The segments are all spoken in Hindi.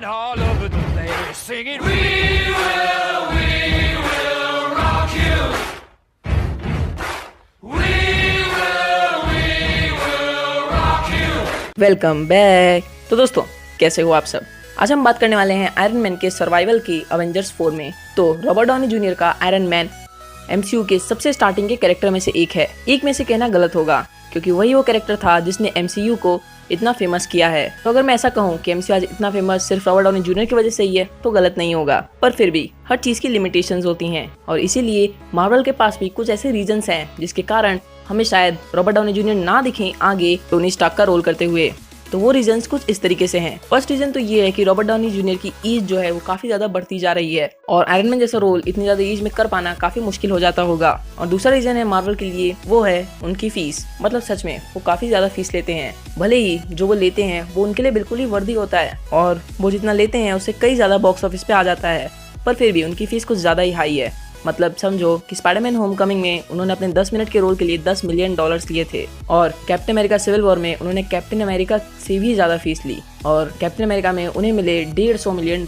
and all over the place singing, we will rock you. We will rock you. Welcome back. तो दोस्तों कैसे हो आप सब। आज हम बात करने वाले हैं आयरन मैन के सर्वाइवल की अवेंजर्स 4 में। तो रॉबर्ट डॉनी जूनियर का आयरन मैन एमसीयू के सबसे स्टार्टिंग के कैरेक्टर में से एक है। एक में से कहना गलत होगा क्योंकि वही वो कैरेक्टर था जिसने एमसीयू को इतना फेमस किया है। तो अगर मैं ऐसा कहूँ कि एमसीयू आज इतना फेमस सिर्फ रॉबर्ट डॉनी जूनियर की वजह से ही है तो गलत नहीं होगा। पर फिर भी हर चीज की लिमिटेशंस होती हैं और इसीलिए मार्वल के पास भी कुछ ऐसे रीजंस हैं जिसके कारण हमें शायद रॉबर्ट डॉनी जूनियर ना दिखें आगे टोनी स्टार्क का रोल करते हुए। तो वो रीजंस कुछ इस तरीके से हैं। फर्स्ट रीजन तो ये है कि रॉबर्ट डाउनी जूनियर की एज जो है वो काफी ज्यादा बढ़ती जा रही है और आयरन मैन जैसा रोल इतनी ज्यादा एज में कर पाना काफी मुश्किल हो जाता होगा। और दूसरा रीजन है मार्वल के लिए, वो है उनकी फीस। मतलब सच में वो काफी ज्यादा फीस लेते हैं। भले ही जो वो लेते हैं वो उनके लिए बिल्कुल ही वर्दी होता है और वो जितना लेते हैं उससे कई ज्यादा बॉक्स ऑफिस पे आ जाता है, पर फिर भी उनकी फीस कुछ ज्यादा ही हाई है। मतलब समझो कि स्पाइडरमैन होमकमिंग में उन्होंने अपने 10 मिनट के रोल के लिए $10 मिलियन लिए थे और कैप्टन अमेरिका सिविल वॉर में उन्होंने कैप्टन अमेरिका से भी ज़्यादा फीस ली और कैप्टन अमेरिका में उन्हें मिले $150 मिलियन,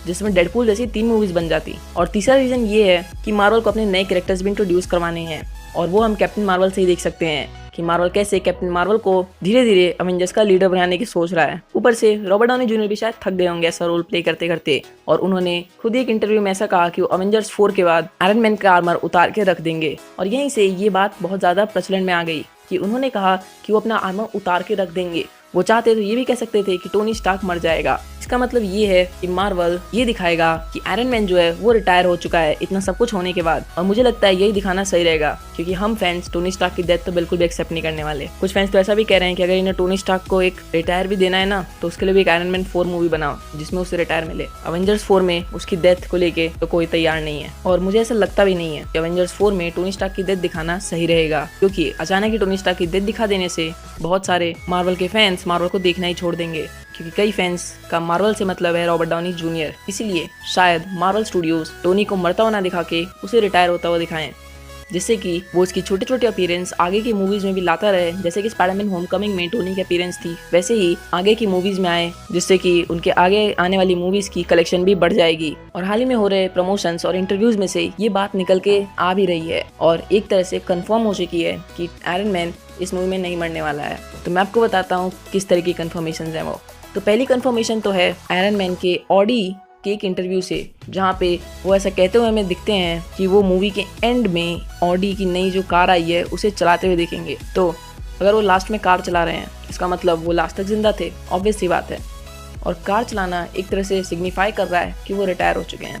जिसमें डेडपूल जैसी 3 मूवीज बन जाती। और तीसरा रीज़न ये है कि मार्वल को अपने नए कैरेक्टर्स भी इंट्रोड्यूस करवाने हैं और वो हम कैप्टन मार्वल से ही देख सकते हैं कि मार्वल कैसे कैप्टन मार्वल को धीरे धीरे अवेंजर्स का लीडर बनाने की सोच रहा है। ऊपर से रॉबर्ट डाउनी जूनियर भी शायद थक गए होंगे ऐसा रोल प्ले करते करते और उन्होंने खुद ही एक इंटरव्यू में ऐसा कहा कि वो अवेंजर्स 4 के बाद आयरन मैन का आर्मर उतार के रख देंगे। और यहीं से ये बात बहुत ज्यादा प्रचलन में आ गई कि उन्होंने कहा कि वो अपना आर्मर उतार के रख देंगे। वो चाहते तो ये भी कह सकते थे कि टोनी स्टार्क मर जाएगा। इसका मतलब ये है कि मार्वल ये दिखाएगा कि आयरन मैन जो है वो रिटायर हो चुका है इतना सब कुछ होने के बाद। और मुझे लगता है यही दिखाना सही रहेगा क्योंकि हम फैंस टोनी स्टार्क की डेथ तो बिल्कुल भी एक्सेप्ट नहीं करने वाले। कुछ फैंस तो ऐसा भी कह रहे हैं कि अगर इन्हें टोनी स्टार्क को एक रिटायर भी देना है ना तो उसके लिए भी एक आयरन मैन 4 मूवी बनाओ जिसमें उसे रिटायर मिले। अवेंजर्स 4 में उसकी डेथ को लेके तो कोई तैयार नहीं है और मुझे ऐसा लगता भी नहीं है कि अवेंजर्स 4 में टोनी स्टार्क की डेथ दिखाना सही रहेगा, क्योंकि अचानक ही टोनी स्टार्क की डेथ दिखा देने से बहुत सारे मार्वल के फैंस मार्वल को देखना ही छोड़ देंगे, क्योंकि कई फैंस का मार्वल से मतलब है रॉबर्ट डाउनी जूनियर। इसीलिए शायद मार्वल स्टूडियोज टोनी को मरता हुआ ना दिखा के उसे रिटायर होता हुआ दिखाएं, जिससे कि वो उसकी छोटे छोटे अपीयरेंस आगे की मूवीज में भी लाता रहे। जैसे कि स्पाइडरमैन होमकमिंग में टोनी की अपीयरेंस थी वैसे ही आगे की मूवीज में आए, जिससे कि उनके आगे आने वाली मूवीज की कलेक्शन भी बढ़ जाएगी। और हाल ही में हो रहे प्रमोशंस और इंटरव्यूज में से ये बात निकल के आ भी रही है और एक तरह से कंफर्म हो चुकी है कि आयरन मैन इस मूवी में नहीं मरने वाला है। तो मैं आपको बताता हूँ किस तरह की कंफर्मेशन है वो। तो पहली कंफर्मेशन तो है आयरन मैन के ऑडी के एक इंटरव्यू से, जहाँ पे वो ऐसा कहते हुए हमें दिखते हैं कि वो मूवी के एंड में ऑडी की नई जो कार आई है उसे चलाते हुए देखेंगे। तो अगर वो लास्ट में कार चला रहे हैं इसका मतलब वो लास्ट तक जिंदा थे, ऑब्वियस सी बात है। और कार चलाना एक तरह से सिग्निफाई कर रहा है कि वो रिटायर हो चुके हैं,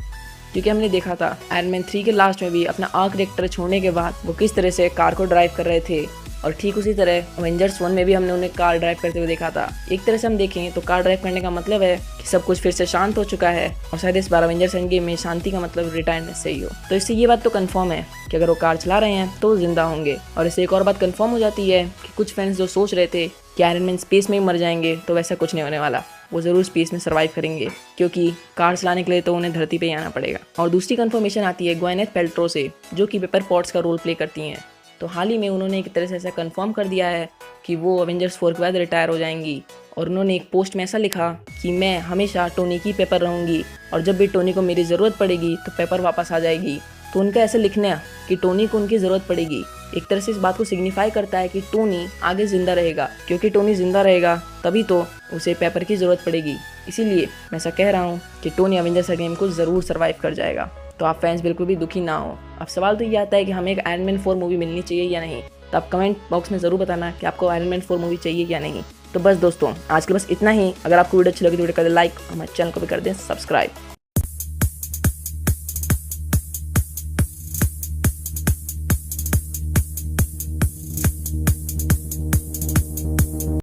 क्योंकि हमने देखा था आयरन मैन 3 के लास्ट में भी अपना आर्क रिएक्टर छोड़ने के बाद वो किस तरह से कार को ड्राइव कर रहे थे। और ठीक उसी तरह अवेंजर्स 1 में भी हमने उन्हें कार ड्राइव करते हुए देखा था। एक तरह से हम देखें तो कार ड्राइव करने का मतलब है कि सब कुछ फिर से शांत हो चुका है और शायद इस बार अवेंजर्स एंड गेम में शांति का मतलब रिटायरमेंट से ही हो। तो इससे ये बात तो कंफर्म है कि अगर वो कार चला रहे हैं तो जिंदा होंगे। और इससे एक और बात कंफर्म हो जाती है कि कुछ फैंस जो सोच रहे थे कि आयरन मैन स्पेस में ही मर जाएंगे, तो वैसा कुछ नहीं होने वाला। वो जरूर स्पेस में सर्वाइव करेंगे, क्योंकि कार चलाने के लिए तो उन्हें धरती पे ही आना पड़ेगा। और दूसरी कंफर्मेशन आती है ग्वाइनेथ पैल्ट्रो से, जो कि पेपर पॉट्स का रोल प्ले करती हैं। तो हाल ही में उन्होंने एक तरह से ऐसा कंफर्म कर दिया है कि वो अवेंजर्स 4 के बाद रिटायर हो जाएंगी। और उन्होंने एक पोस्ट में ऐसा लिखा कि मैं हमेशा टोनी की पेपर रहूँगी और जब भी टोनी को मेरी ज़रूरत पड़ेगी तो पेपर वापस आ जाएगी। तो उनका ऐसा लिखना कि टोनी को उनकी ज़रूरत पड़ेगी एक तरह से इस बात को सिग्निफाई करता है कि टोनी आगे ज़िंदा रहेगा, क्योंकि टोनी ज़िंदा रहेगा तभी तो उसे पेपर की ज़रूरत पड़ेगी। इसीलिए मैं ऐसा कह रहा हूँ कि टोनी अवेंजर्स गेम को ज़रूर सर्वाइव कर जाएगा। तो आप फैंस बिल्कुल भी दुखी ना हो। अब सवाल तो ये आता है कि हमें एक आयरन मैन 4 मूवी मिलनी चाहिए या नहीं। तो आप कमेंट बॉक्स में ज़रूर बताना कि आपको आयरन मैन 4 मूवी चाहिए या नहीं। तो बस दोस्तों आज के बस इतना ही। अगर आपको वीडियो अच्छी लगी तो वीडियो कर दे लाइक, हमारे चैनल को भी कर दें सब्सक्राइब।